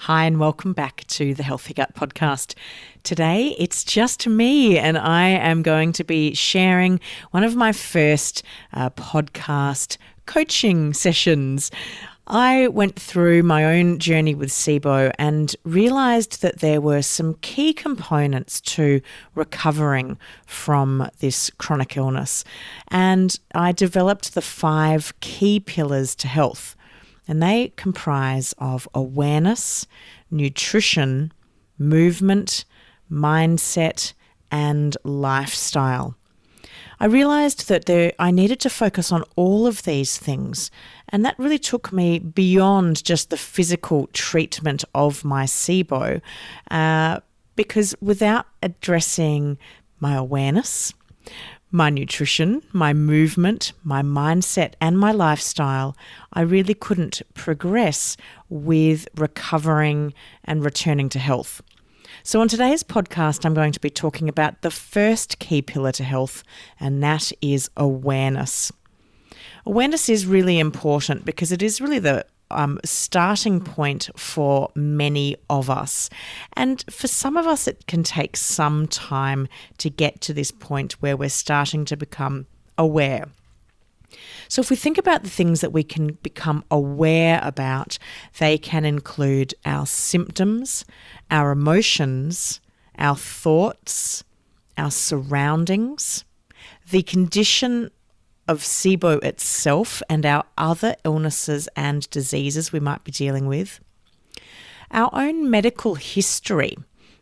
Hi and welcome back to the Healthy Gut Podcast. Today it's just me and I am going to be sharing one of my first podcast coaching sessions. I went through my own journey with Sibo and realised that there were some key components to recovering from this chronic illness. And I developed the 5 key pillars to health. And they comprise of awareness, nutrition, movement, mindset, and lifestyle. I realised that I needed to focus on all of these things, and that really took me beyond just the physical treatment of my Sibo, because without addressing my awareness, my nutrition, my movement, my mindset, and my lifestyle, I really couldn't progress with recovering and returning to health. So on today's podcast, I'm going to be talking about the first key pillar to health, and that is awareness. Awareness is really important because it is really the starting point for many of us. And for some of us, it can take some time to get to this point where we're starting to become aware. So if we think about the things that we can become aware about, they can include our symptoms, our emotions, our thoughts, our surroundings, the condition of Sibo itself and our other illnesses and diseases we might be dealing with, our own medical history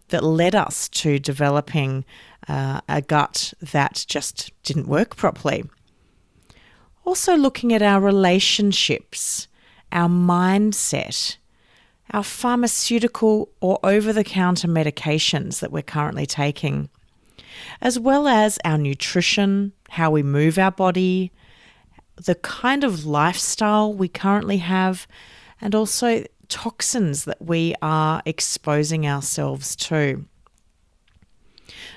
that led us to developing a gut that just didn't work properly. Also looking at our relationships, our mindset, our pharmaceutical or over-the-counter medications that we're currently taking, as well as our nutrition, how we move our body, the kind of lifestyle we currently have, and also toxins that we are exposing ourselves to.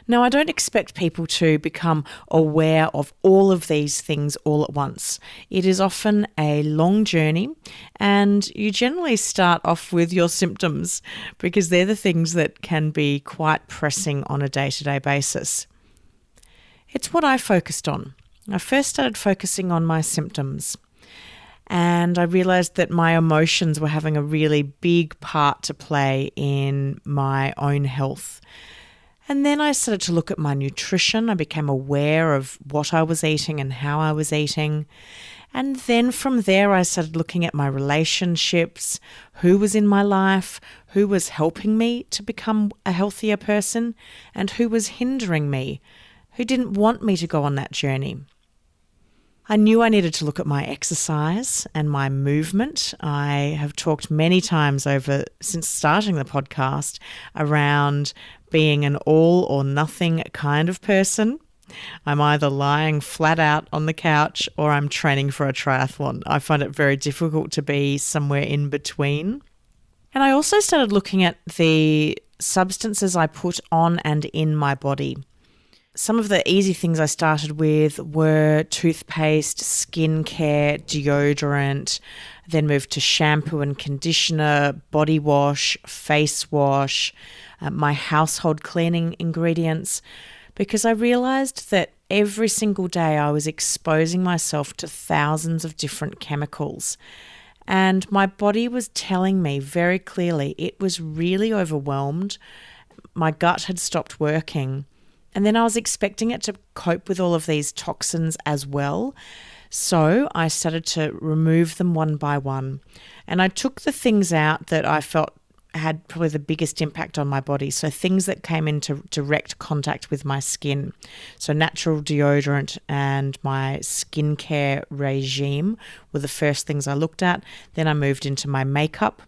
Now, I don't expect people to become aware of all of these things all at once. It is often a long journey, and you generally start off with your symptoms because they're the things that can be quite pressing on a day-to-day basis. It's what I focused on. I first started focusing on my symptoms, and I realised that my emotions were having a really big part to play in my own health. And then I started to look at my nutrition. I became aware of what I was eating and how I was eating. And then from there, I started looking at my relationships, who was in my life, who was helping me to become a healthier person, and who was hindering me, who didn't want me to go on that journey. I knew I needed to look at my exercise and my movement. I have talked many times since starting the podcast around being an all or nothing kind of person. I'm either lying flat out on the couch or I'm training for a triathlon. I find it very difficult to be somewhere in between. And I also started looking at the substances I put on and in my body. Some of the easy things I started with were toothpaste, skincare, deodorant, then moved to shampoo and conditioner, body wash, face wash, my household cleaning ingredients, because I realised that every single day I was exposing myself to thousands of different chemicals. And my body was telling me very clearly it was really overwhelmed. My gut had stopped working. And then I was expecting it to cope with all of these toxins as well. So I started to remove them one by one. And I took the things out that I felt had probably the biggest impact on my body. So things that came into direct contact with my skin. So natural deodorant and my skincare regime were the first things I looked at. Then I moved into my makeup.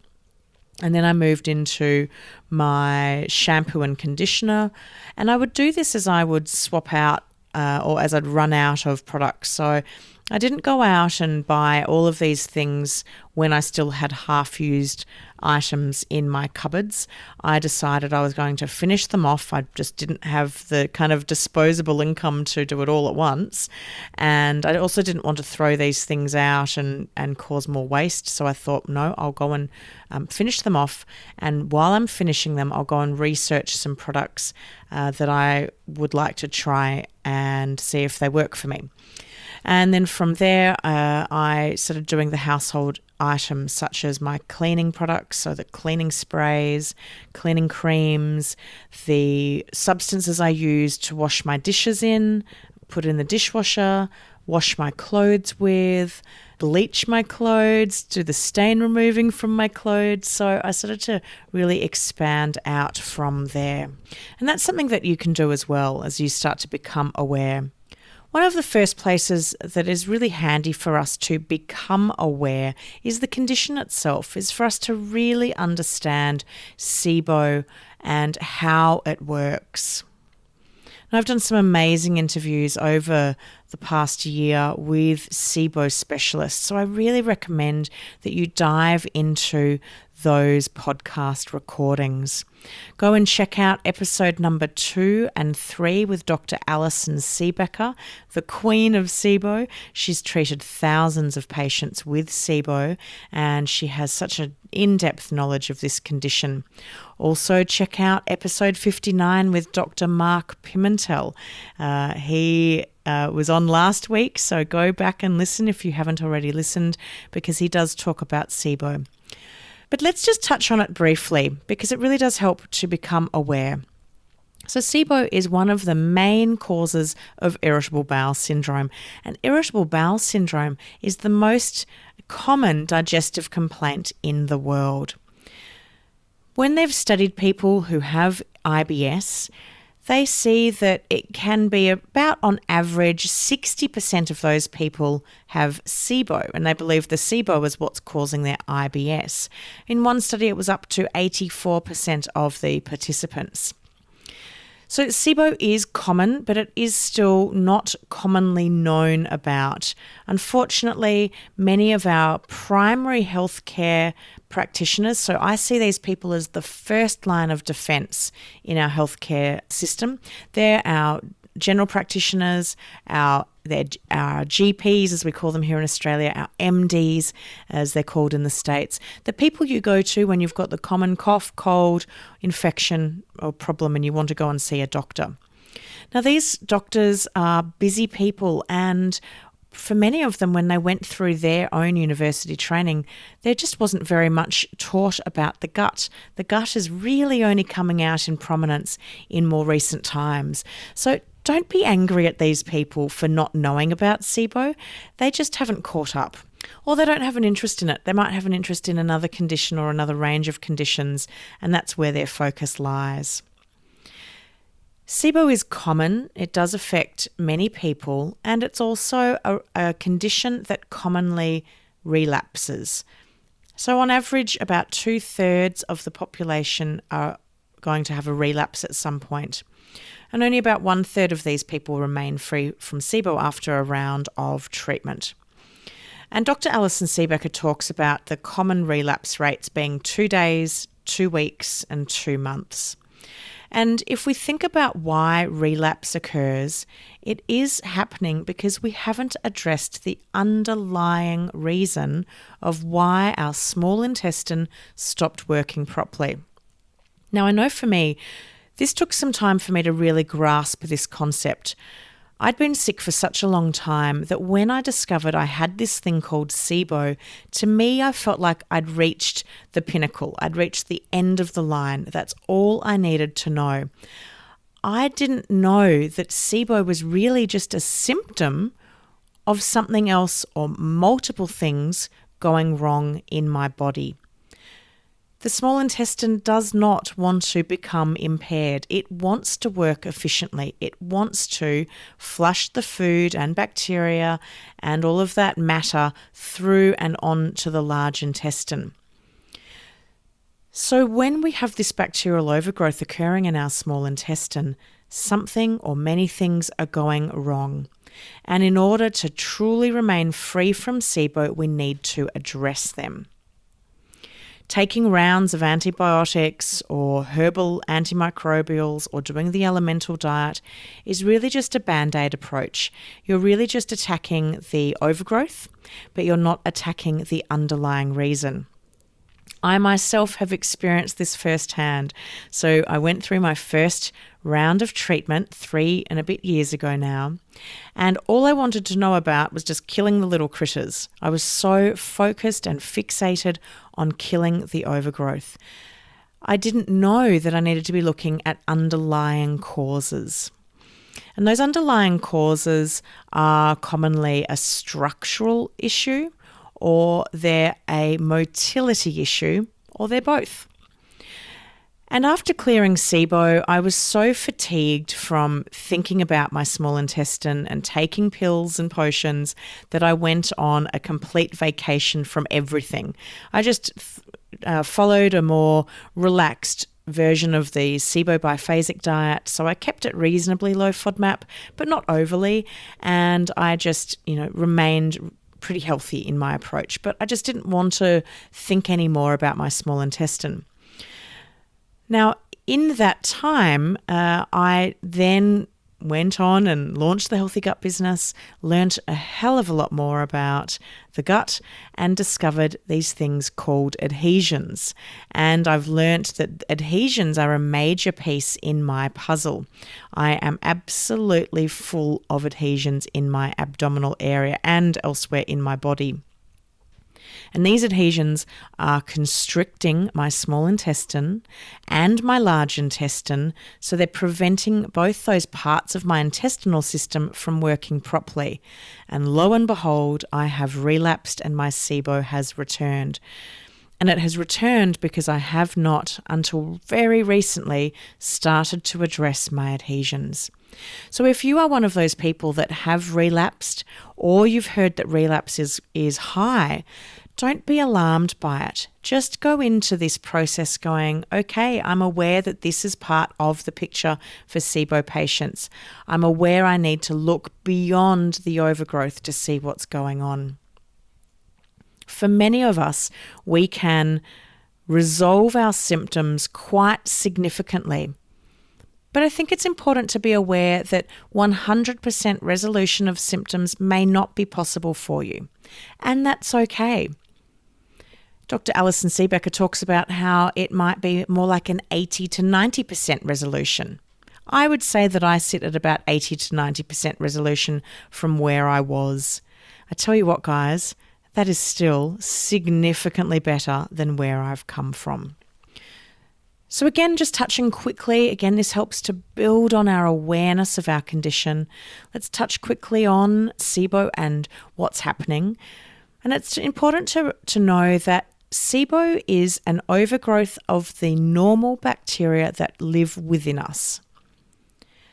And then I moved into my shampoo and conditioner. And I would do this as I would swap out or as I'd run out of products. So I didn't go out and buy all of these things when I still had half-used items in my cupboards. I decided I was going to finish them off. I just didn't have the kind of disposable income to do it all at once. And I also didn't want to throw these things out and cause more waste. So I thought, no, I'll go and finish them off. And while I'm finishing them, I'll go and research some products that I would like to try and see if they work for me. And then from there, I started doing the household items such as my cleaning products, so the cleaning sprays, cleaning creams, the substances I use to wash my dishes in, put in the dishwasher, wash my clothes with, bleach my clothes, do the stain removing from my clothes. So I started to really expand out from there. And that's something that you can do as well as you start to become aware. One of the first places that is really handy for us to become aware is the condition itself, is for us to really understand Sibo and how it works. And I've done some amazing interviews over the past year with Sibo specialists, so I really recommend that you dive into those podcast recordings. Go and check out episode number 2 and 3 with Dr. Alison Siebecker, the queen of Sibo. She's treated thousands of patients with Sibo, and she has such an in-depth knowledge of this condition. Also, check out episode 59 with Dr. Mark Pimentel. He was on last week, so go back and listen if you haven't already listened, because he does talk about Sibo. But let's just touch on it briefly because it really does help to become aware. So Sibo is one of the main causes of irritable bowel syndrome, and irritable bowel syndrome is the most common digestive complaint in the world. When they've studied people who have IBS, they see that it can be about, on average, 60% of those people have Sibo, and they believe the Sibo is what's causing their IBS. In one study, it was up to 84% of the participants. So Sibo is common, but it is still not commonly known about. Unfortunately, many of our primary healthcare practitioners, so I see these people as the first line of defence in our healthcare system. They're our general practitioners, our GPs, as we call them here in Australia, our MDs, as they're called in the States, the people you go to when you've got the common cough, cold, infection or problem and you want to go and see a doctor. Now, these doctors are busy people, and for many of them, when they went through their own university training, there just wasn't very much taught about the gut. The gut is really only coming out in prominence in more recent times. So don't be angry at these people for not knowing about Sibo. They just haven't caught up. Or they don't have an interest in it. They might have an interest in another condition or another range of conditions, and that's where their focus lies. Sibo is common. It does affect many people, and it's also a condition that commonly relapses. So on average, about 2/3 of the population are going to have a relapse at some point. And only about 1/3 of these people remain free from Sibo after a round of treatment. And Dr. Alison Siebecker talks about the common relapse rates being 2 days, 2 weeks, and 2 months. And if we think about why relapse occurs, it is happening because we haven't addressed the underlying reason of why our small intestine stopped working properly. Now, I know for me, this took some time for me to really grasp this concept. I'd been sick for such a long time that when I discovered I had this thing called Sibo, to me, I felt like I'd reached the pinnacle. I'd reached the end of the line. That's all I needed to know. I didn't know that Sibo was really just a symptom of something else or multiple things going wrong in my body. The small intestine does not want to become impaired. It wants to work efficiently. It wants to flush the food and bacteria and all of that matter through and on to the large intestine. So when we have this bacterial overgrowth occurring in our small intestine, something or many things are going wrong. And in order to truly remain free from Sibo, we need to address them. Taking rounds of antibiotics or herbal antimicrobials or doing the elemental diet is really just a band-aid approach. You're really just attacking the overgrowth, but you're not attacking the underlying reason. I myself have experienced this firsthand. So I went through my first round of treatment 3 and a bit years ago now, and all I wanted to know about was just killing the little critters. I was so focused and fixated on killing the overgrowth. I didn't know that I needed to be looking at underlying causes. And those underlying causes are commonly a structural issue, or they're a motility issue, or they're both. And after clearing Sibo, I was so fatigued from thinking about my small intestine and taking pills and potions that I went on a complete vacation from everything. I just followed a more relaxed version of the Sibo biphasic diet, so I kept it reasonably low FODMAP, but not overly, and I just, remained pretty healthy in my approach, but I just didn't want to think any more about my small intestine. Now, in that time, I then went on and launched the Healthy Gut business, learnt a hell of a lot more about the gut, and discovered these things called adhesions. And I've learnt that adhesions are a major piece in my puzzle. I am absolutely full of adhesions in my abdominal area and elsewhere in my body. And these adhesions are constricting my small intestine and my large intestine, so they're preventing both those parts of my intestinal system from working properly. And lo and behold, I have relapsed and my Sibo has returned. And it has returned because I have not, until very recently, started to address my adhesions. So if you are one of those people that have relapsed, or you've heard that relapse is high, don't be alarmed by it. Just go into this process going, okay, I'm aware that this is part of the picture for Sibo patients. I'm aware I need to look beyond the overgrowth to see what's going on. For many of us, we can resolve our symptoms quite significantly. But I think it's important to be aware that 100% resolution of symptoms may not be possible for you, and that's okay. Dr. Alison Siebecker talks about how it might be more like an 80 to 90% resolution. I would say that I sit at about 80 to 90% resolution from where I was. I tell you what, guys, that is still significantly better than where I've come from. So again, just touching quickly, again, this helps to build on our awareness of our condition. Let's touch quickly on Sibo and what's happening. And it's important to know that Sibo is an overgrowth of the normal bacteria that live within us.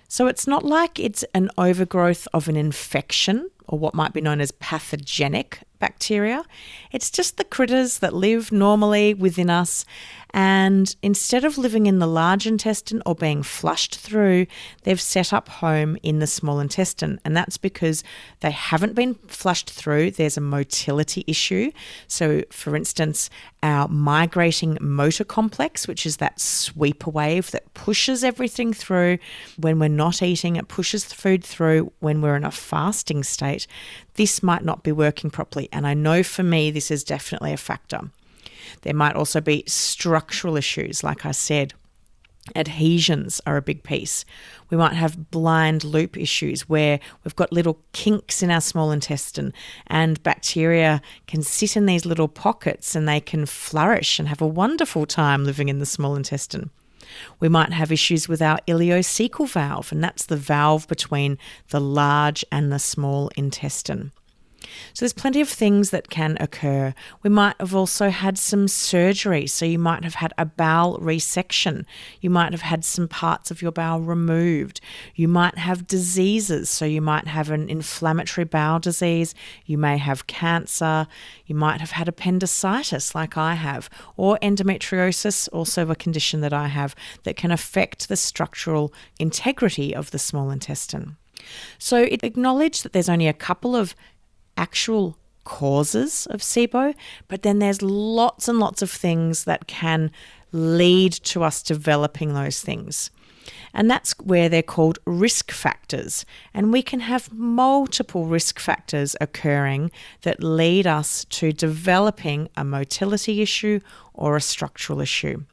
So it's not like it's an overgrowth of an infection or what might be known as pathogenic bacteria. It's just the critters that live normally within us, and instead of living in the large intestine or being flushed through, they've set up home in the small intestine, and that's because they haven't been flushed through. There's a motility issue. So for instance, our migrating motor complex, which is that sweeper wave that pushes everything through when we're not eating, it pushes food through when we're in a fasting state, this might not be working properly. And I know for me, this is definitely a factor. There might also be structural issues, like I said. Adhesions are a big piece. We might have blind loop issues where we've got little kinks in our small intestine and bacteria can sit in these little pockets and they can flourish and have a wonderful time living in the small intestine. We might have issues with our ileocecal valve, and that's the valve between the large and the small intestine. So there's plenty of things that can occur. We might have also had some surgery. So you might have had a bowel resection. You might have had some parts of your bowel removed. You might have diseases. So you might have an inflammatory bowel disease. You may have cancer. You might have had appendicitis like I have, or endometriosis, also a condition that I have that can affect the structural integrity of the small intestine. So it acknowledged that there's only a couple of actual causes of Sibo, but then there's lots and lots of things that can lead to us developing those things. And that's where they're called risk factors. And we can have multiple risk factors occurring that lead us to developing a motility issue or a structural issue.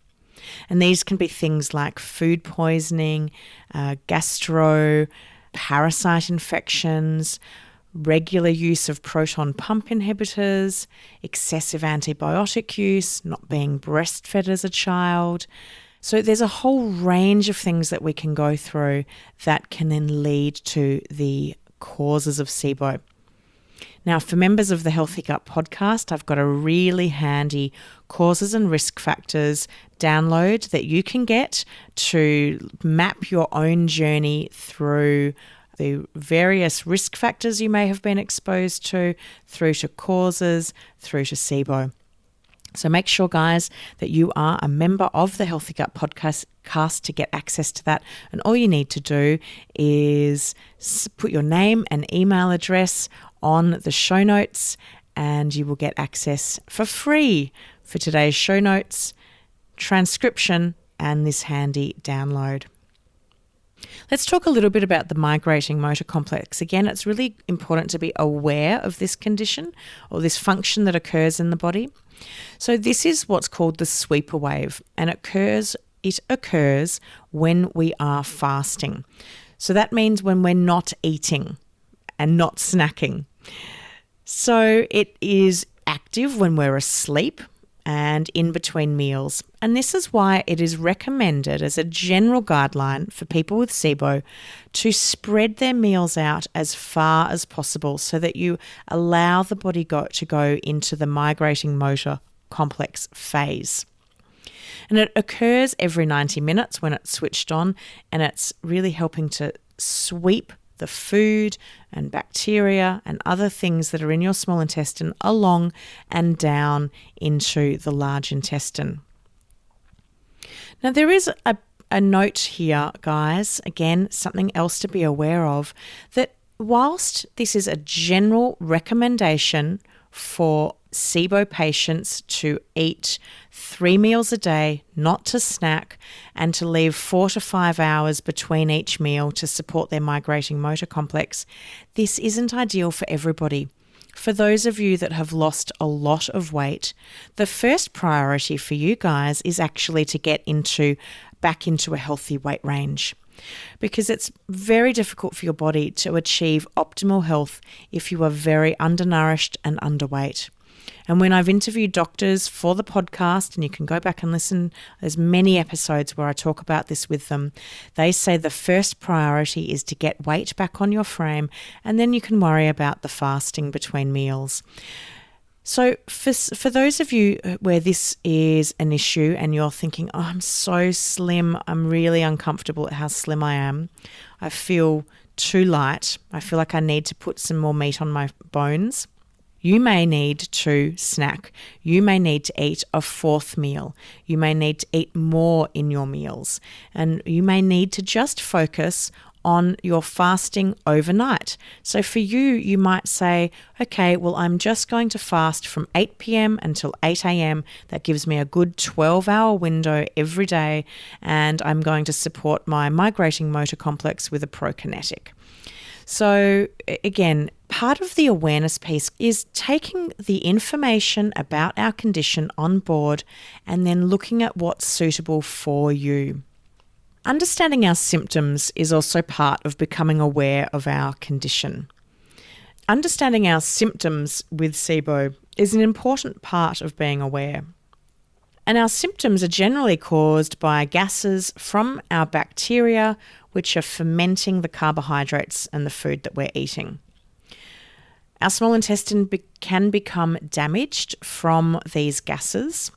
And these can be things like food poisoning, gastro, parasite infections, regular use of proton pump inhibitors, excessive antibiotic use, not being breastfed as a child. So there's a whole range of things that we can go through that can then lead to the causes of Sibo. Now, for members of the Healthy Gut podcast, I've got a really handy causes and risk factors download that you can get to map your own journey through the various risk factors you may have been exposed to, through to causes, through to Sibo. So make sure, guys, that you are a member of the Healthy Gut podcast to get access to that. And all you need to do is put your name and email address on the show notes, and you will get access for free for today's show notes, transcription, and this handy download. Let's talk a little bit about the migrating motor complex. Again, it's really important to be aware of this condition or this function that occurs in the body. So this is what's called the sweeper wave, and it occurs when we are fasting. So that means when we're not eating and not snacking. So it is active when we're asleep and in between meals. And this is why it is recommended as a general guideline for people with Sibo to spread their meals out as far as possible so that you allow the body to go into the migrating motor complex phase. And it occurs every 90 minutes when it's switched on, and it's really helping to sweep the food and bacteria and other things that are in your small intestine along and down into the large intestine. Now, there is a note here, guys, again, something else to be aware of, that whilst this is a general recommendation for Sibo patients to eat 3 meals a day, not to snack, and to leave 4 to 5 hours between each meal to support their migrating motor complex, this isn't ideal for everybody. For those of you that have lost a lot of weight, the first priority for you guys is actually to get back into a healthy weight range, because it's very difficult for your body to achieve optimal health if you are very undernourished and underweight. And when I've interviewed doctors for the podcast, and you can go back and listen, there's many episodes where I talk about this with them, they say the first priority is to get weight back on your frame, and then you can worry about the fasting between meals. So for those of you where this is an issue and you're thinking, oh, I'm so slim, I'm really uncomfortable at how slim I am, I feel too light, I feel like I need to put some more meat on my bones, you may need to snack. You may need to eat a 4th meal. You may need to eat more in your meals. And you may need to just focus on your fasting overnight. So for you, you might say, okay, well, I'm just going to fast from 8 p.m. until 8 a.m. That gives me a good 12-hour window every day, and I'm going to support my migrating motor complex with a prokinetic. So again, part of the awareness piece is taking the information about our condition on board and then looking at what's suitable for you. Understanding our symptoms is also part of becoming aware of our condition. Understanding our symptoms with Sibo is an important part of being aware. And our symptoms are generally caused by gases from our bacteria, which are fermenting the carbohydrates and the food that we're eating. Our small intestine can become damaged from these gases,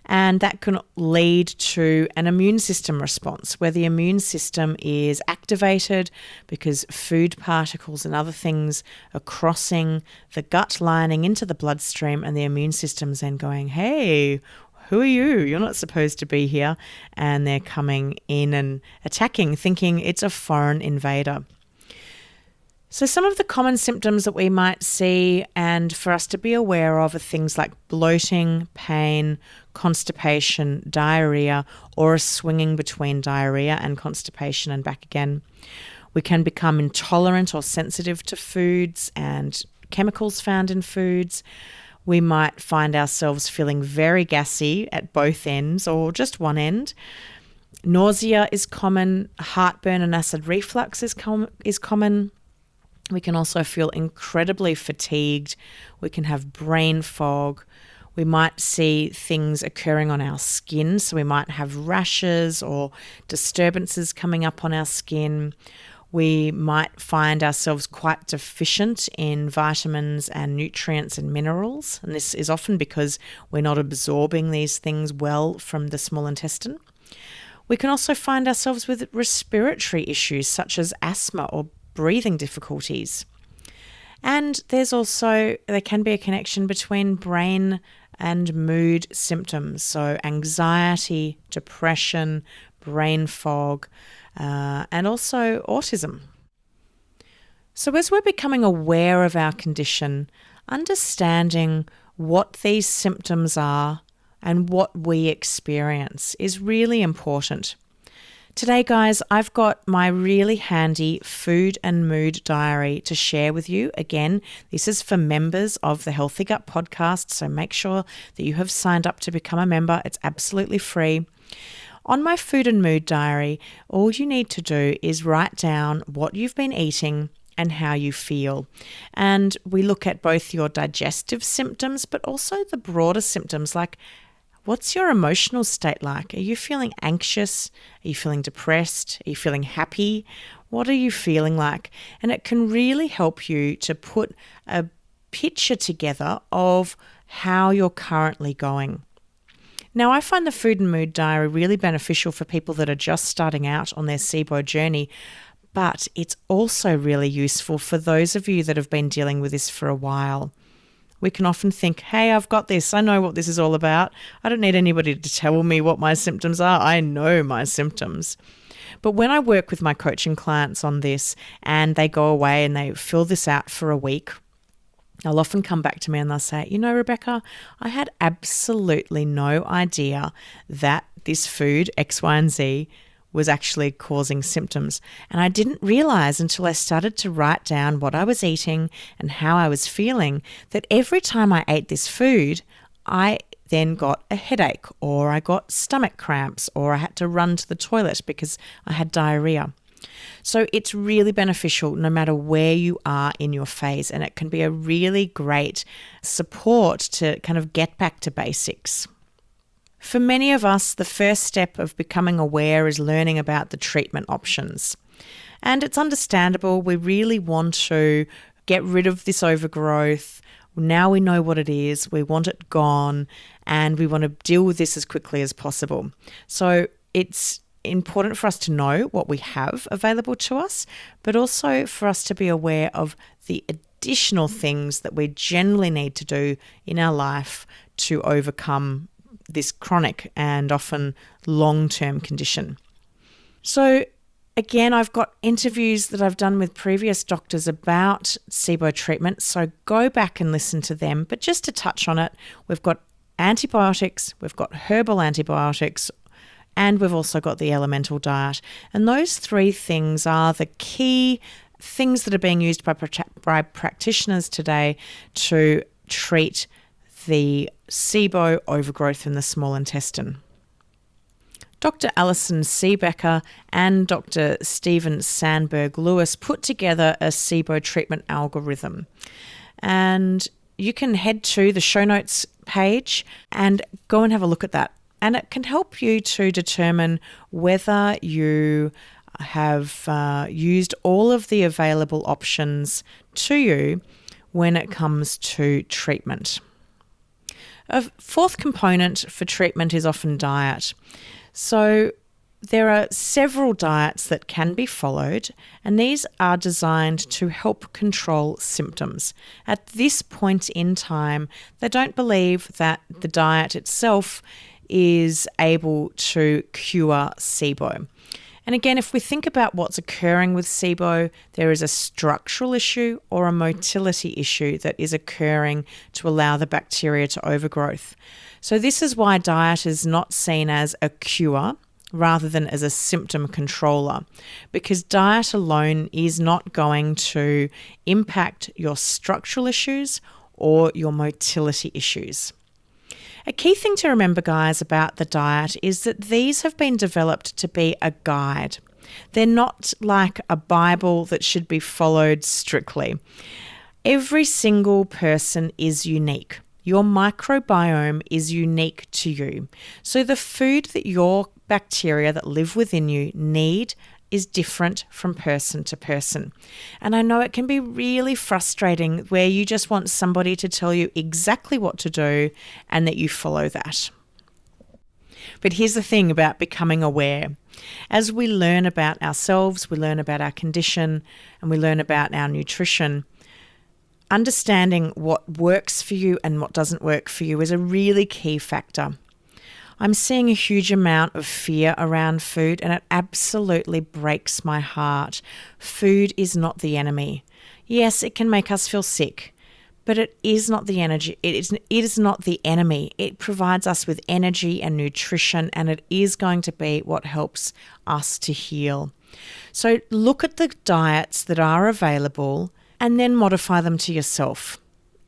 and that can lead to an immune system response where the immune system is activated because food particles and other things are crossing the gut lining into the bloodstream, and the immune system's then going, hey, who are you? You're not supposed to be here. And they're coming in and attacking, thinking it's a foreign invader. So some of the common symptoms that we might see and for us to be aware of are things like bloating, pain, constipation, diarrhea, or a swinging between diarrhea and constipation and back again. We can become intolerant or sensitive to foods and chemicals found in foods. We might find ourselves feeling very gassy at both ends or just one end. Nausea is common. Heartburn and acid reflux is common. We can also feel incredibly fatigued. We can have brain fog. We might see things occurring on our skin. So we might have rashes or disturbances coming up on our skin. We might find ourselves quite deficient in vitamins and nutrients and minerals. And this is often because we're not absorbing these things well from the small intestine. We can also find ourselves with respiratory issues such as asthma or breathing difficulties. And there can be a connection between brain and mood symptoms. So anxiety, depression, brain fog, and also autism. So as we're becoming aware of our condition, understanding what these symptoms are and what we experience is really important. Today, guys, I've got my really handy food and mood diary to share with you. Again, this is for members of the Healthy Gut podcast, so make sure that you have signed up to become a member. It's absolutely free. On my food and mood diary, all you need to do is write down what you've been eating and how you feel. And we look at both your digestive symptoms, but also the broader symptoms like, what's your emotional state like? Are you feeling anxious? Are you feeling depressed? Are you feeling happy? What are you feeling like? And it can really help you to put a picture together of how you're currently going. Now, I find the food and mood diary really beneficial for people that are just starting out on their Sibo journey, but it's also really useful for those of you that have been dealing with this for a while. We can often think, hey, I've got this. I know what this is all about. I don't need anybody to tell me what my symptoms are. I know my symptoms. But when I work with my coaching clients on this and they go away and they fill this out for a week, they'll often come back to me and they'll say, you know, Rebecca, I had absolutely no idea that this food, X, Y, and Z, was actually causing symptoms. And I didn't realize until I started to write down what I was eating and how I was feeling that every time I ate this food, I then got a headache or I got stomach cramps or I had to run to the toilet because I had diarrhea. So it's really beneficial no matter where you are in your phase, and it can be a really great support to kind of get back to basics. For many of us, the first step of becoming aware is learning about the treatment options. And it's understandable. We really want to get rid of this overgrowth. Now we know what it is. We want it gone, and we want to deal with this as quickly as possible. So it's important for us to know what we have available to us, but also for us to be aware of the additional things that we generally need to do in our life to overcome this chronic and often long-term condition. So again, I've got interviews that I've done with previous doctors about Sibo treatment, so go back and listen to them. But just to touch on it, we've got antibiotics, we've got herbal antibiotics, and we've also got the elemental diet. And those three things are the key things that are being used by practitioners today to treat the Sibo overgrowth in the small intestine. Dr. Alison Seebecker and Dr. Stephen Sandberg-Lewis put together a Sibo treatment algorithm. And you can head to the show notes page and go and have a look at that. And it can help you to determine whether you have used all of the available options to you when it comes to treatment. A fourth component for treatment is often diet. So there are several diets that can be followed, and these are designed to help control symptoms. At this point in time, they don't believe that the diet itself is able to cure Sibo. And again, if we think about what's occurring with Sibo, there is a structural issue or a motility issue that is occurring to allow the bacteria to overgrowth. So this is why diet is not seen as a cure rather than as a symptom controller, because diet alone is not going to impact your structural issues or your motility issues. A key thing to remember, guys, about the diet is that these have been developed to be a guide. They're not like a Bible that should be followed strictly. Every single person is unique. Your microbiome is unique to you. So the food that your bacteria that live within you need is different from person to person. And I know it can be really frustrating where you just want somebody to tell you exactly what to do and that you follow that. But here's the thing about becoming aware. As we learn about ourselves, we learn about our condition, and we learn about our nutrition, understanding what works for you and what doesn't work for you is a really key factor. I'm seeing a huge amount of fear around food, and it absolutely breaks my heart. Food is not the enemy. Yes, it can make us feel sick, but it is not the energy. It is not the enemy. It provides us with energy and nutrition, and it is going to be what helps us to heal. So look at the diets that are available and then modify them to yourself.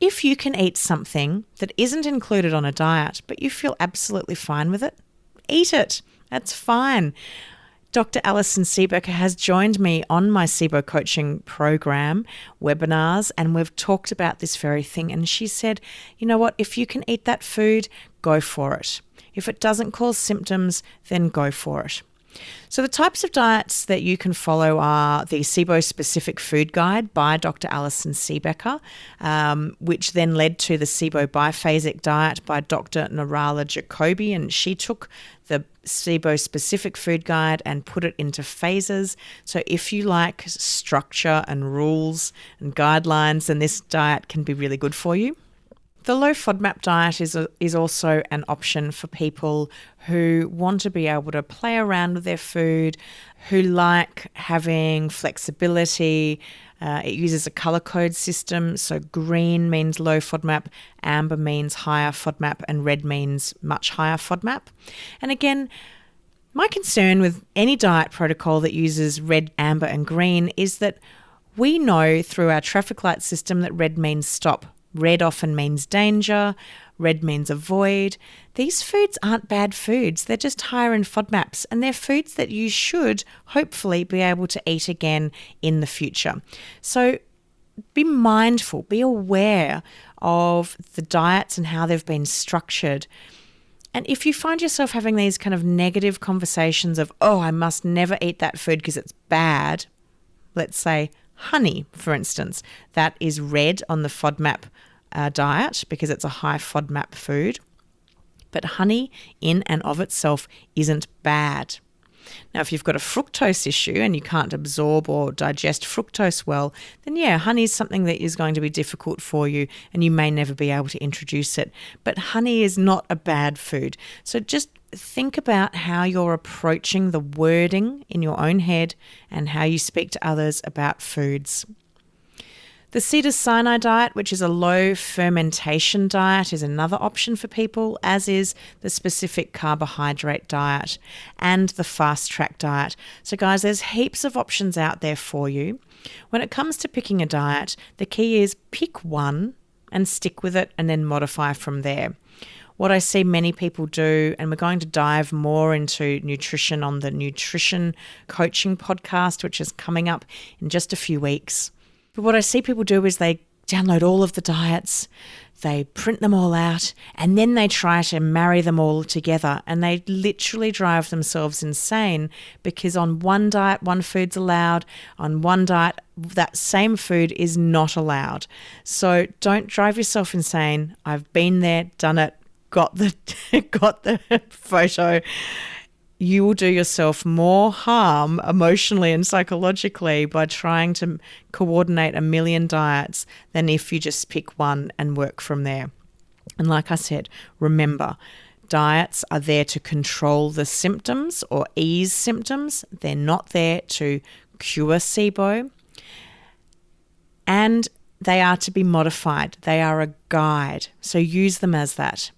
If you can eat something that isn't included on a diet, but you feel absolutely fine with it, eat it. That's fine. Dr. Alison Siebecker has joined me on my Sibo coaching program, webinars, and we've talked about this very thing. And she said, you know what, if you can eat that food, go for it. If it doesn't cause symptoms, then go for it. So the types of diets that you can follow are the Sibo Specific Food Guide by Dr. Alison Siebecker, which then led to the Sibo Biphasic Diet by Dr. Narala Jacoby, and she took the Sibo Specific Food Guide and put it into phases. So if you like structure and rules and guidelines, then this diet can be really good for you. The Low Fodmap Diet is also an option for people who want to be able to play around with their food, who like having flexibility. It uses a color code system, so green means low FODMAP, amber means higher FODMAP, and red means much higher FODMAP. And again, my concern with any diet protocol that uses red, amber, and green is that we know through our traffic light system that red means stop. Red often means danger. Red means avoid. These foods aren't bad foods. They're just higher in FODMAPs, and they're foods that you should hopefully be able to eat again in the future. So be mindful, be aware of the diets and how they've been structured. And if you find yourself having these kind of negative conversations of, oh, I must never eat that food because it's bad, let's say honey, for instance, that is red on the FODMAP diet because it's a high FODMAP food. But honey in and of itself isn't bad. Now, if you've got a fructose issue and you can't absorb or digest fructose well, then yeah, honey is something that is going to be difficult for you and you may never be able to introduce it. But honey is not a bad food. So just think about how you're approaching the wording in your own head and how you speak to others about foods. The Cedar Sinai diet, which is a low fermentation diet, is another option for people, as is the specific carbohydrate diet and the fast track diet. So guys, there's heaps of options out there for you. When it comes to picking a diet, the key is pick one and stick with it and then modify from there. What I see many people do, and we're going to dive more into nutrition on the Nutrition Coaching podcast, which is coming up in just a few weeks. But what I see people do is they download all of the diets, they print them all out, and then they try to marry them all together. And they literally drive themselves insane because on one diet, one food's allowed. On one diet, that same food is not allowed. So don't drive yourself insane. I've been there, done it. Got the photo. You will do yourself more harm emotionally and psychologically by trying to coordinate a million diets than if you just pick one and work from there. And like I said, remember, Diets are there to control the symptoms or ease symptoms. They're not there to cure Sibo. And they are to be modified. They are a guide, so use them as that.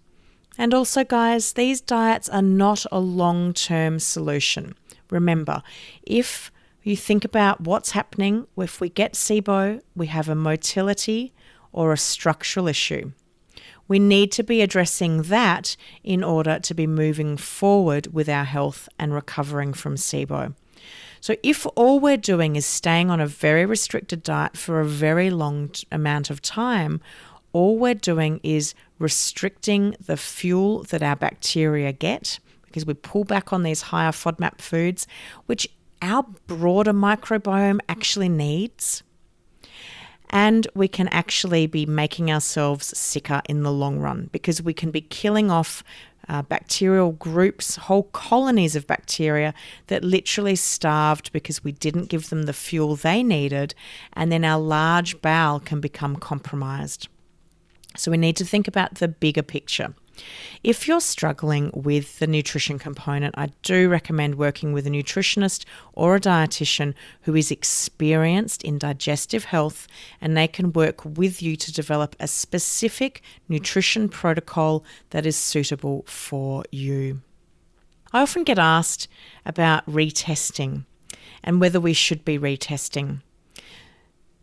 And also, guys, these diets are not a long-term solution. Remember, if you think about what's happening, if we get Sibo, we have a motility or a structural issue. We need to be addressing that in order to be moving forward with our health and recovering from Sibo. So if all we're doing is staying on a very restricted diet for a very long amount of time, all we're doing is restricting the fuel that our bacteria get, because we pull back on these higher FODMAP foods, which our broader microbiome actually needs. And we can actually be making ourselves sicker in the long run, because we can be killing off bacterial groups, whole colonies of bacteria that literally starved because we didn't give them the fuel they needed, and then our large bowel can become compromised. So we need to think about the bigger picture. If you're struggling with the nutrition component, I do recommend working with a nutritionist or a dietitian who is experienced in digestive health, and they can work with you to develop a specific nutrition protocol that is suitable for you. I often get asked about retesting and whether we should be retesting.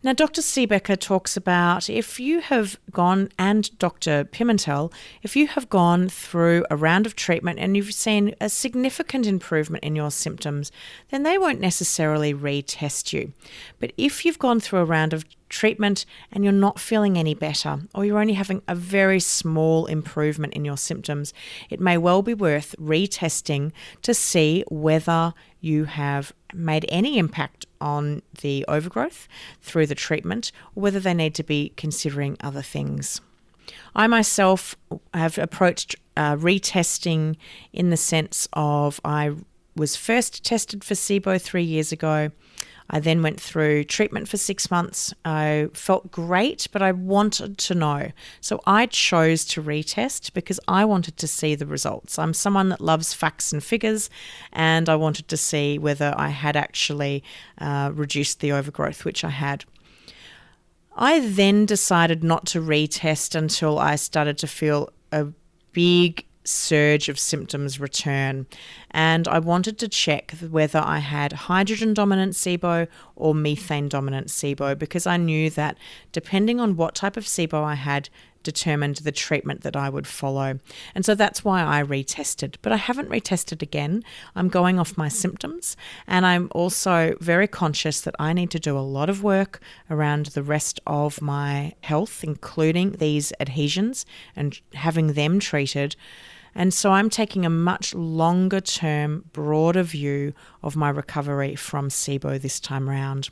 Now, Dr. Siebecker talks about if you have gone, and Dr. Pimentel, if you have gone through a round of treatment and you've seen a significant improvement in your symptoms, then they won't necessarily retest you. But if you've gone through a round of treatment and you're not feeling any better, or you're only having a very small improvement in your symptoms, it may well be worth retesting to see whether you have made any impact on the overgrowth through the treatment, or whether they need to be considering other things. I myself have approached retesting in the sense of I was first tested for Sibo 3 years ago. I then went through treatment for 6 months. I felt great, but I wanted to know. So I chose to retest because I wanted to see the results. I'm someone that loves facts and figures, and I wanted to see whether I had actually reduced the overgrowth, which I had. I then decided not to retest until I started to feel a big surge of symptoms return, and I wanted to check whether I had hydrogen dominant Sibo or methane dominant Sibo, because I knew that depending on what type of Sibo I had determined the treatment that I would follow. And so that's why I retested, but I haven't retested again. I'm going off my symptoms, and I'm also very conscious that I need to do a lot of work around the rest of my health, including these adhesions and having them treated. And so I'm taking a much longer term, broader view of my recovery from Sibo this time around.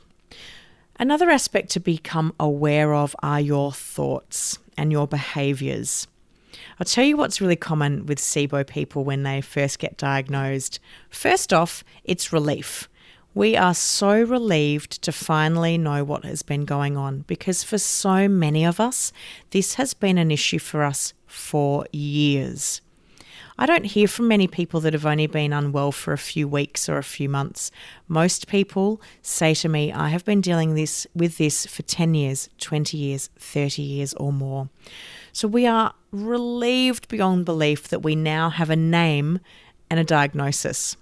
Another aspect to become aware of are your thoughts and your behaviours. I'll tell you what's really common with Sibo people when they first get diagnosed. First off, it's relief. We are so relieved to finally know what has been going on, because for so many of us, this has been an issue for us for years. I don't hear from many people that have only been unwell for a few weeks or a few months. Most people say to me, I have been dealing with this for 10 years, 20 years, 30 years or more. So we are relieved beyond belief that we now have a name and a diagnosis.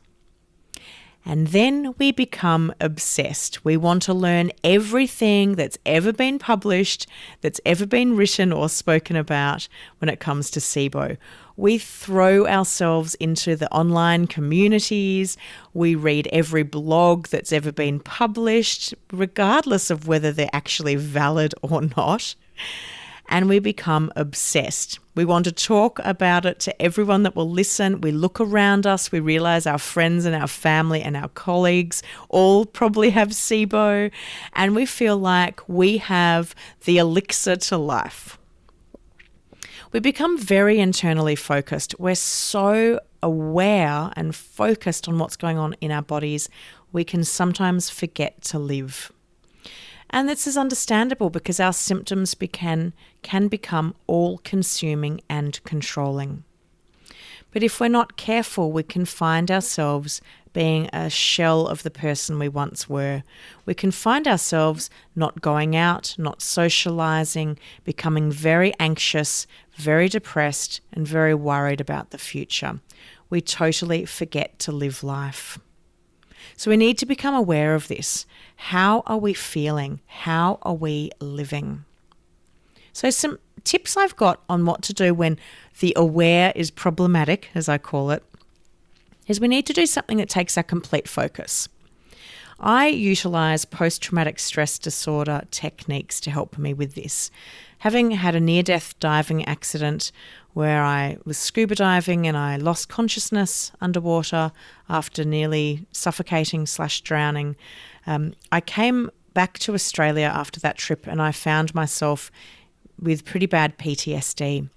And then we become obsessed. We want to learn everything that's ever been published, that's ever been written or spoken about when it comes to Sibo. We throw ourselves into the online communities. We read every blog that's ever been published, regardless of whether they're actually valid or not. And we become obsessed. We want to talk about it to everyone that will listen. We look around us. We realize our friends and our family and our colleagues all probably have Sibo. And we feel like we have the elixir to life. We become very internally focused. We're so aware and focused on what's going on in our bodies, we can sometimes forget to live. And this is understandable because our symptoms can become all-consuming and controlling. But if we're not careful, we can find ourselves being a shell of the person we once were. We can find ourselves not going out, not socializing, becoming very anxious, very depressed, and very worried about the future. We totally forget to live life. So we need to become aware of this. How are we feeling? How are we living? So some tips I've got on what to do when the aware is problematic, as I call it, is we need to do something that takes our complete focus. I utilize post-traumatic stress disorder techniques to help me with this. Having had a near-death diving accident where I was scuba diving and I lost consciousness underwater after nearly suffocating/drowning, I came back to Australia after that trip and I found myself with pretty bad PTSD.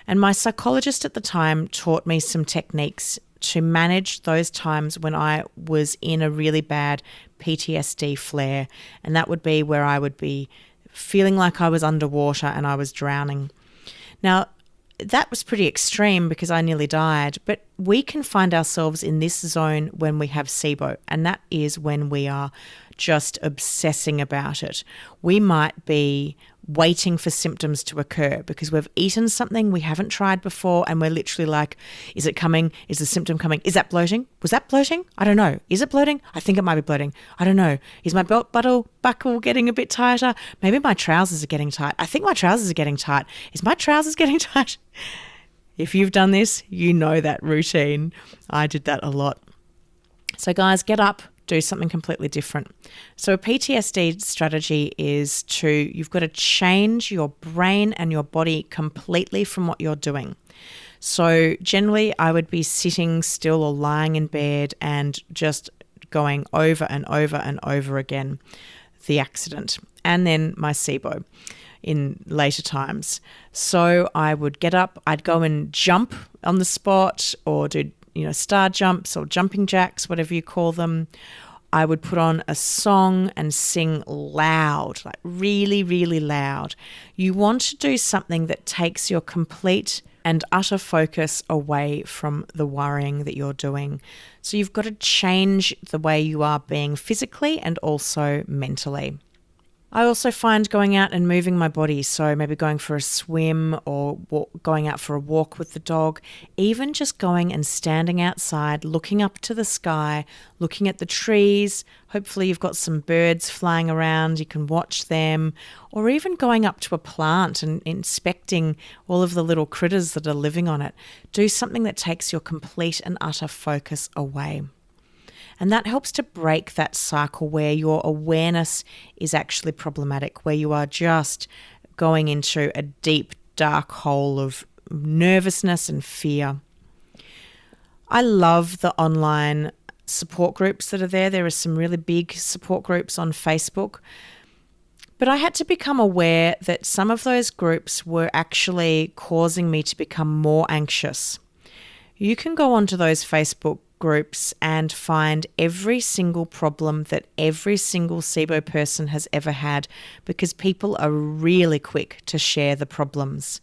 And my psychologist at the time taught me some techniques to manage those times when I was in a really bad PTSD flare. And that would be where I would be feeling like I was underwater and I was drowning. Now, that was pretty extreme because I nearly died, but we can find ourselves in this zone when we have Sibo, and that is when we are just obsessing about it. We might be waiting for symptoms to occur because we've eaten something we haven't tried before and we're literally like, is it coming? Is the symptom coming? Is that bloating? Was that bloating? I don't know. Is it bloating? I think it might be bloating. I don't know. Is my belt buckle getting a bit tighter? Maybe my trousers are getting tight. I think my trousers are getting tight. Is my trousers getting tight? If you've done this, you know that routine. I did that a lot. So guys, get up. Do something completely different. So a PTSD strategy is you've got to change your brain and your body completely from what you're doing. So generally I would be sitting still or lying in bed and just going over and over and over again the accident and then my Sibo in later times. So I would get up, I'd go and jump on the spot or do star jumps or jumping jacks, whatever you call them. I would put on a song and sing loud, like really, really loud. You want to do something that takes your complete and utter focus away from the worrying that you're doing. So you've got to change the way you are being physically and also mentally. I also find going out and moving my body, so maybe going for a swim or going out for a walk with the dog, even just going and standing outside, looking up to the sky, looking at the trees. Hopefully you've got some birds flying around, you can watch them, or even going up to a plant and inspecting all of the little critters that are living on it. Do something that takes your complete and utter focus away. And that helps to break that cycle where your awareness is actually problematic, where you are just going into a deep, dark hole of nervousness and fear. I love the online support groups that are there. There are some really big support groups on Facebook. But I had to become aware that some of those groups were actually causing me to become more anxious. You can go onto those Facebook groups and find every single problem that every single Sibo person has ever had because people are really quick to share the problems.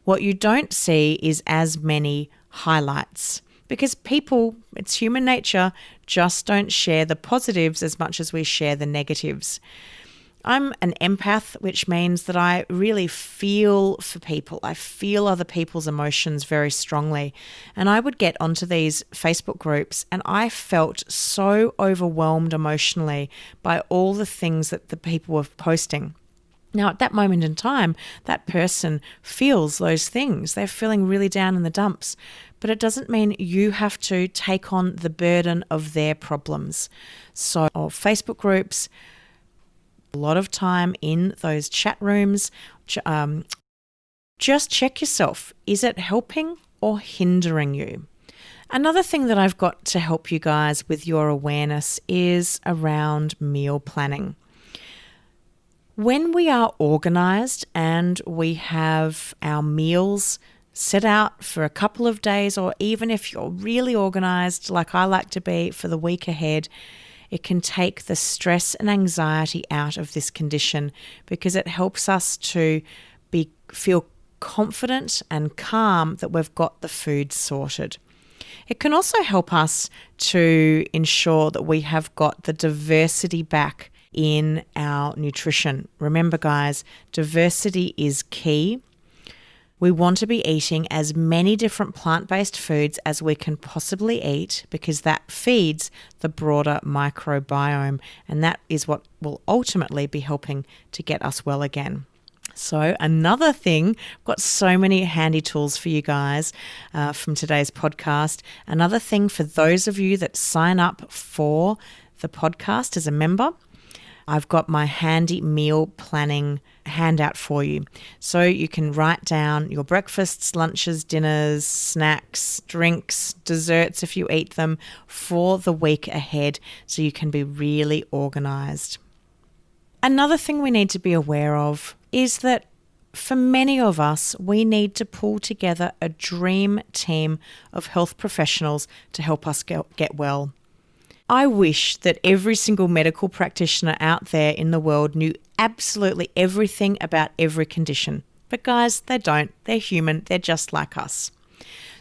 What you don't see is as many highlights because people, it's human nature, just don't share the positives as much as we share the negatives. I'm an empath, which means that I really feel for people. I feel other people's emotions very strongly. And I would get onto these Facebook groups and I felt so overwhelmed emotionally by all the things that the people were posting. Now, at that moment in time, that person feels those things. They're feeling really down in the dumps. But it doesn't mean you have to take on the burden of their problems. So, Facebook groups, a lot of time in those chat rooms, just check yourself. Is it helping or hindering you? Another thing that I've got to help you guys with your awareness is around meal planning. When we are organized and we have our meals set out for a couple of days, or even if you're really organized like I like to be for the week ahead, it can take the stress and anxiety out of this condition because it helps us to feel confident and calm that we've got the food sorted. It can also help us to ensure that we have got the diversity back in our nutrition. Remember, guys, diversity is key. We want to be eating as many different plant-based foods as we can possibly eat because that feeds the broader microbiome, and that is what will ultimately be helping to get us well again. So another thing, I've got so many handy tools for you guys from today's podcast. Another thing for those of you that sign up for the podcast as a member, I've got my handy meal planning handout for you. So you can write down your breakfasts, lunches, dinners, snacks, drinks, desserts if you eat them for the week ahead so you can be really organized. Another thing we need to be aware of is that for many of us, we need to pull together a dream team of health professionals to help us get well. I wish that every single medical practitioner out there in the world knew absolutely everything about every condition. But guys, they don't. They're human. They're just like us.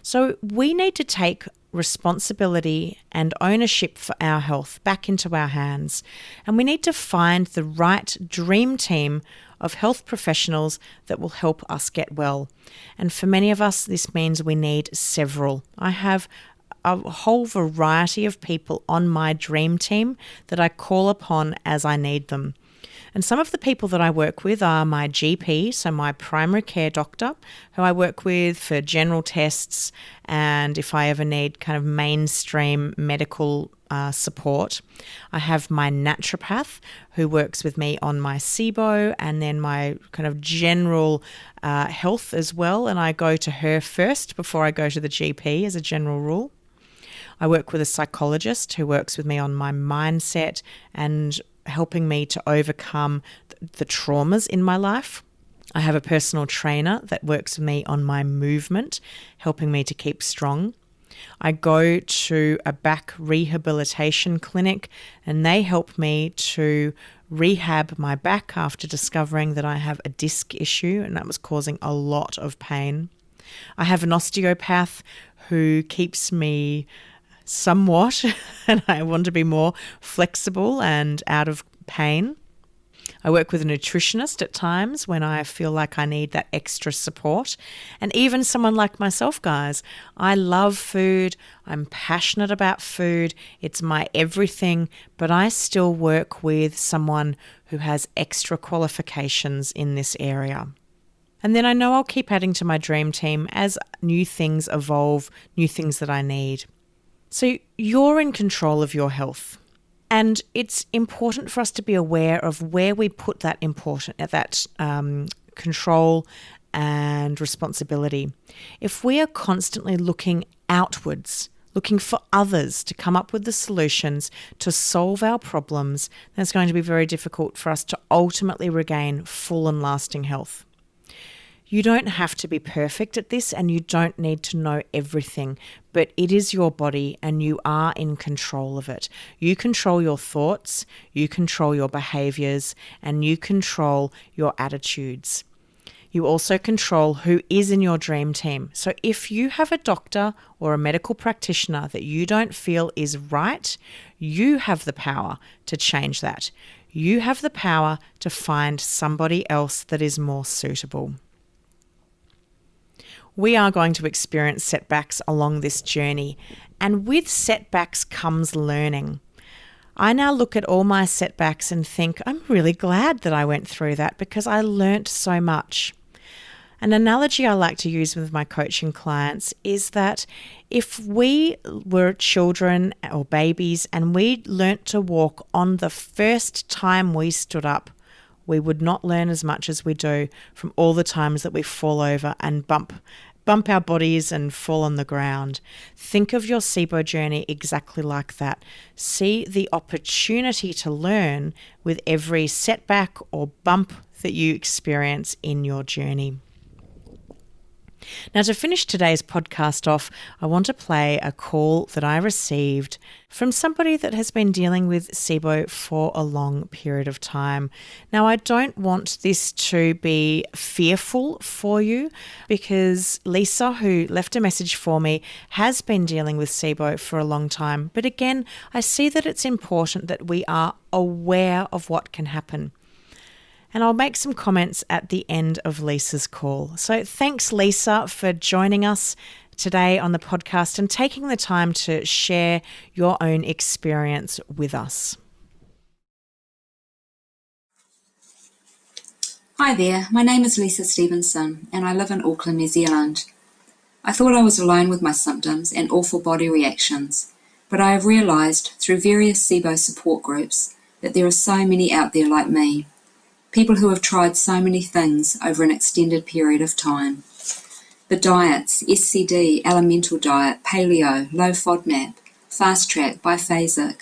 So we need to take responsibility and ownership for our health back into our hands. And we need to find the right dream team of health professionals that will help us get well. And for many of us, this means we need several. I have a whole variety of people on my dream team that I call upon as I need them. And some of the people that I work with are my GP, so my primary care doctor, who I work with for general tests and if I ever need kind of mainstream medical support. I have my naturopath who works with me on my Sibo and then my kind of general health as well. And I go to her first before I go to the GP as a general rule. I work with a psychologist who works with me on my mindset and helping me to overcome the traumas in my life. I have a personal trainer that works with me on my movement, helping me to keep strong. I go to a back rehabilitation clinic and they help me to rehab my back after discovering that I have a disc issue and that was causing a lot of pain. I have an osteopath who keeps me somewhat, and I want to be more flexible and out of pain. I work with a nutritionist at times when I feel like I need that extra support. And even someone like myself, guys, I love food. I'm passionate about food. It's my everything, but I still work with someone who has extra qualifications in this area. And then I know I'll keep adding to my dream team as new things evolve, new things that I need. So you're in control of your health, and it's important for us to be aware of where we put that control and responsibility. If we are constantly looking outwards, looking for others to come up with the solutions to solve our problems, then it's going to be very difficult for us to ultimately regain full and lasting health. You don't have to be perfect at this and you don't need to know everything, but it is your body and you are in control of it. You control your thoughts, you control your behaviors, and you control your attitudes. You also control who is in your dream team. So if you have a doctor or a medical practitioner that you don't feel is right, you have the power to change that. You have the power to find somebody else that is more suitable. We are going to experience setbacks along this journey, and with setbacks comes learning. I now look at all my setbacks and think, I'm really glad that I went through that because I learnt so much. An analogy I like to use with my coaching clients is that if we were children or babies and we learnt to walk on the first time we stood up, we would not learn as much as we do from all the times that we fall over and bump our bodies and fall on the ground. Think of your Sibo journey exactly like that. See the opportunity to learn with every setback or bump that you experience in your journey. Now, to finish today's podcast off, I want to play a call that I received from somebody that has been dealing with Sibo for a long period of time. Now, I don't want this to be fearful for you because Lisa, who left a message for me, has been dealing with Sibo for a long time. But again, I see that it's important that we are aware of what can happen. And I'll make some comments at the end of Lisa's call. So thanks, Lisa, for joining us today on the podcast and taking the time to share your own experience with us. Hi there, my name is Lisa Stevenson and I live in Auckland, New Zealand. I thought I was alone with my symptoms and awful body reactions, but I have realised through various Sibo support groups that there are so many out there like me. People who have tried so many things over an extended period of time. The diets, SCD, elemental diet, paleo, low Fodmap, fast track, biphasic,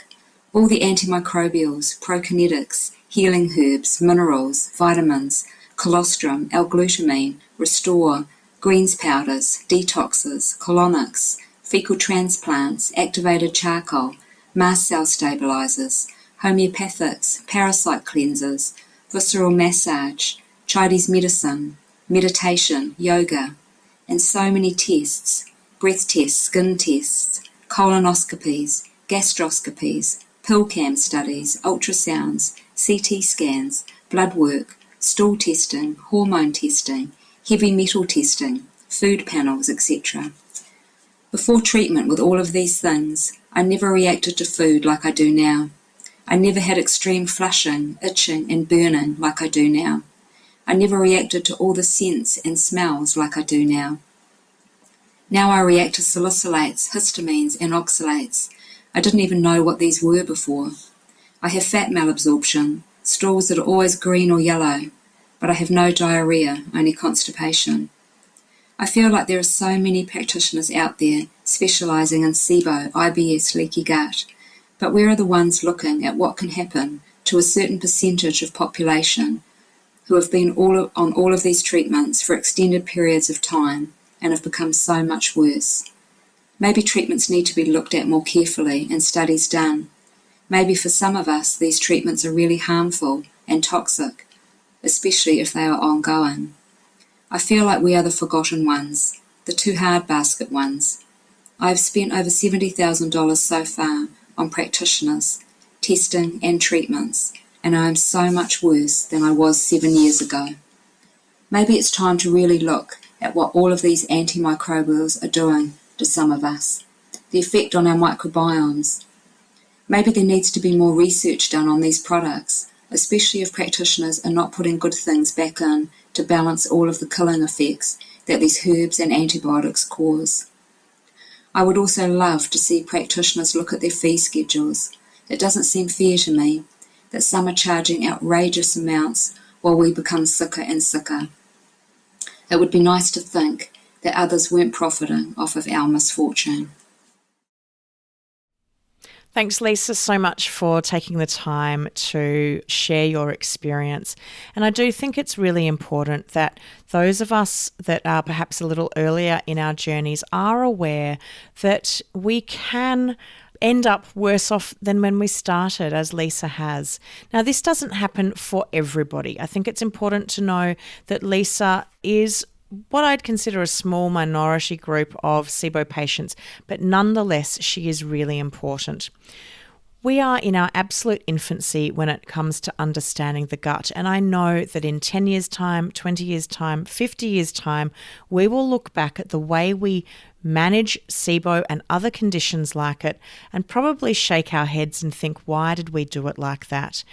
all the antimicrobials, prokinetics, healing herbs, minerals, vitamins, colostrum, L-glutamine, restore, greens powders, detoxes, colonics, fecal transplants, activated charcoal, mast cell stabilizers, homeopathics, parasite cleansers, visceral massage, Chinese medicine, meditation, yoga, and so many tests, breath tests, skin tests, colonoscopies, gastroscopies, pill cam studies, ultrasounds, CT scans, blood work, stool testing, hormone testing, heavy metal testing, food panels, etc. Before treatment with all of these things, I never reacted to food like I do now. I never had extreme flushing, itching and burning like I do now. I never reacted to all the scents and smells like I do now. Now I react to salicylates, histamines and oxalates. I didn't even know what these were before. I have fat malabsorption, stools that are always green or yellow, but I have no diarrhea, only constipation. I feel like there are so many practitioners out there specialising in Sibo, IBS, leaky gut, but where are the ones looking at what can happen to a certain percentage of population who have been on all of these treatments for extended periods of time and have become so much worse? Maybe treatments need to be looked at more carefully and studies done. Maybe for some of us these treatments are really harmful and toxic, especially if they are ongoing. I feel like we are the forgotten ones, the too hard basket ones. I have spent over $70,000 so far on practitioners, testing and treatments, and I am so much worse than I was 7 years ago. Maybe it's time to really look at what all of these antimicrobials are doing to some of us, the effect on our microbiomes. Maybe there needs to be more research done on these products, especially if practitioners are not putting good things back in to balance all of the killing effects that these herbs and antibiotics cause. I would also love to see practitioners look at their fee schedules. It doesn't seem fair to me that some are charging outrageous amounts while we become sicker and sicker. It would be nice to think that others weren't profiting off of our misfortune. Thanks, Lisa, so much for taking the time to share your experience. And I do think it's really important that those of us that are perhaps a little earlier in our journeys are aware that we can end up worse off than when we started, as Lisa has. Now, this doesn't happen for everybody. I think it's important to know that Lisa is what I'd consider a small minority group of Sibo patients, but nonetheless, she is really important. We are in our absolute infancy when it comes to understanding the gut, and I know that in 10 years' time, 20 years' time, 50 years' time, we will look back at the way we manage Sibo and other conditions like it and probably shake our heads and think, why did we do it like that?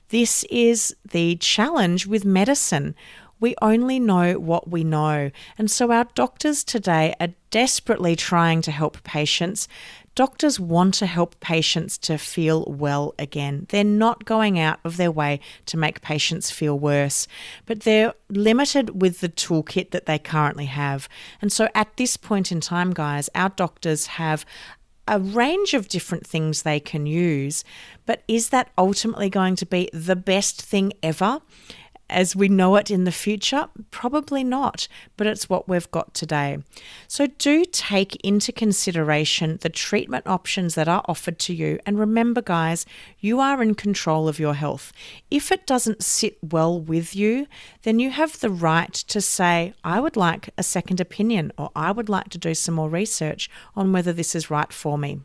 This is the challenge with medicine. We only know what we know. And so our doctors today are desperately trying to help patients. Doctors want to help patients to feel well again. They're not going out of their way to make patients feel worse, but they're limited with the toolkit that they currently have. And so at this point in time, guys, our doctors have a range of different things they can use, but is that ultimately going to be the best thing ever? as we know it in the future? Probably not, but it's what we've got today. So do take into consideration the treatment options that are offered to you. And remember, guys, you are in control of your health. If it doesn't sit well with you, then you have the right to say, I would like a second opinion, or I would like to do some more research on whether this is right for me.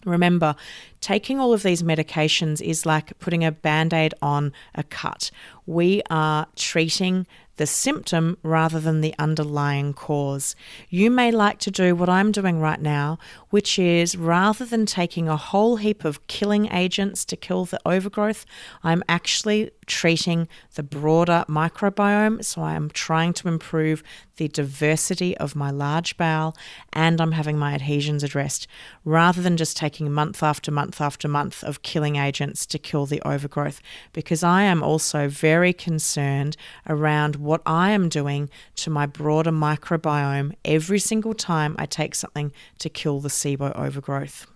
Remember, taking all of these medications is like putting a Band-Aid on a cut. We are treating the symptom rather than the underlying cause. You may like to do what I'm doing right now, which is rather than taking a whole heap of killing agents to kill the overgrowth, I'm actually treating the broader microbiome. So I am trying to improve the diversity of my large bowel, and I'm having my adhesions addressed, rather than just taking month after month after month of killing agents to kill the overgrowth, because I am also very concerned around what I am doing to my broader microbiome every single time I take something to kill the Sibo overgrowth.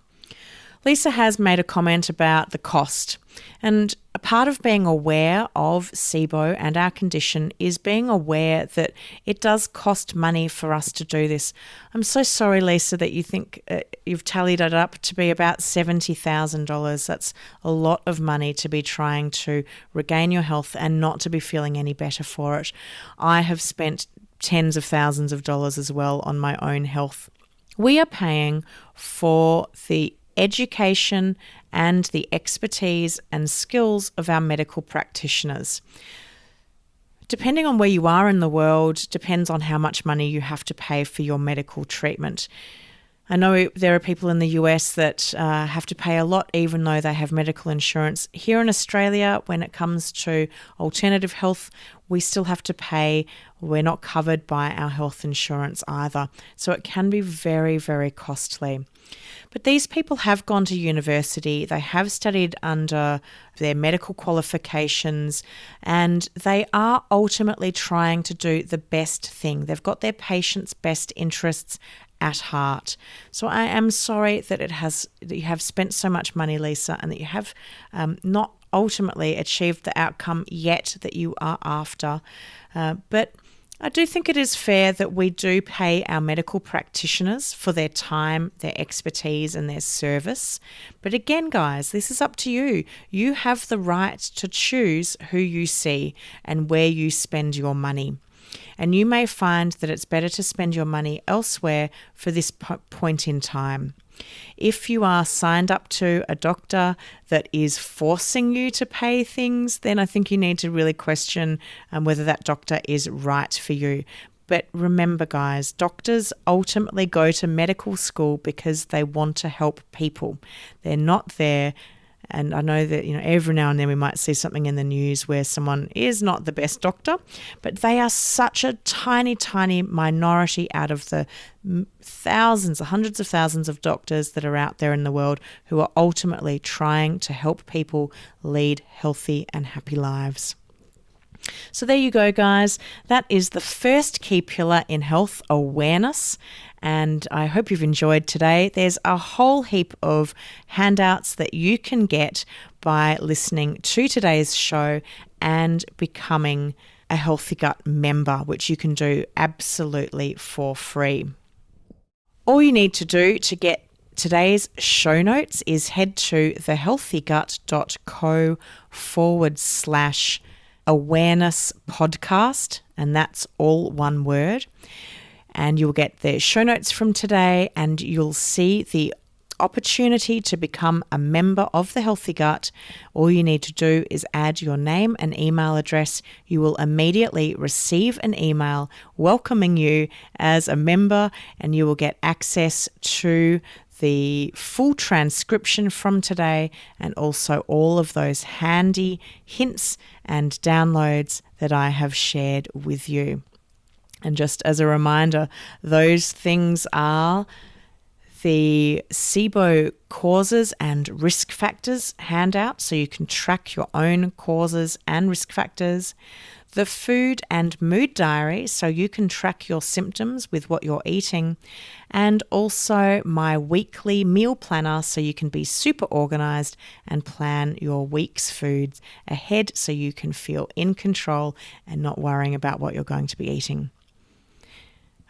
Lisa has made a comment about the cost, and a part of being aware of Sibo and our condition is being aware that it does cost money for us to do this. I'm so sorry, Lisa, that you think you've tallied it up to be about $70,000. That's a lot of money to be trying to regain your health and not to be feeling any better for it. I have spent tens of thousands of dollars as well on my own health. We are paying for the education and the expertise and skills of our medical practitioners. Depending on where you are in the world, depends on how much money you have to pay for your medical treatment. I know there are people in the US that have to pay a lot even though they have medical insurance. Here in Australia, when it comes to alternative health, we still have to pay. We're not covered by our health insurance either. So it can be very, very costly. But these people have gone to university, they have studied under their medical qualifications, and they are ultimately trying to do the best thing. They've got their patients' best interests at heart. So I am sorry that you have spent so much money, Lisa, and that you have not ultimately achieved the outcome yet that you are after. But I do think it is fair that we do pay our medical practitioners for their time, their expertise, and their service. But again, guys, this is up to you. You have the right to choose who you see and where you spend your money. And you may find that it's better to spend your money elsewhere for this point in time. If you are signed up to a doctor that is forcing you to pay things, then I think you need to really question whether that doctor is right for you. But remember, guys, doctors ultimately go to medical school because they want to help people. They're not there. And I know that, every now and then we might see something in the news where someone is not the best doctor, but they are such a tiny, tiny minority out of the thousands, hundreds of thousands of doctors that are out there in the world who are ultimately trying to help people lead healthy and happy lives. So there you go, guys. That is the first key pillar in health awareness. And I hope you've enjoyed today. There's a whole heap of handouts that you can get by listening to today's show and becoming a Healthy Gut member, which you can do absolutely for free. All you need to do to get today's show notes is head to thehealthygut.co/awareness podcast, and that's all one word. And you'll get the show notes from today, and you'll see the opportunity to become a member of the Healthy Gut. All you need to do is add your name and email address. You will immediately receive an email welcoming you as a member, and you will get access to the full transcription from today and also all of those handy hints and downloads that I have shared with you. And just as a reminder, those things are the Sibo causes and risk factors handout, so you can track your own causes and risk factors. The food and mood diary, so you can track your symptoms with what you're eating. And also my weekly meal planner, so you can be super organized and plan your week's foods ahead so you can feel in control and not worrying about what you're going to be eating.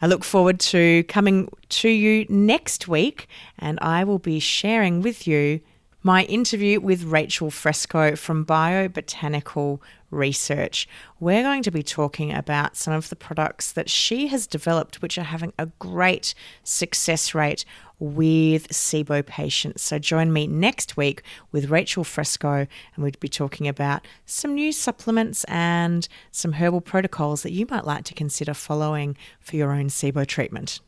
I look forward to coming to you next week, and I will be sharing with you my interview with Rachel Fresco from Biobotanical Research. We're going to be talking about some of the products that she has developed, which are having a great success rate with Sibo patients. So join me next week with Rachel Fresco, and we'll be talking about some new supplements and some herbal protocols that you might like to consider following for your own Sibo treatment.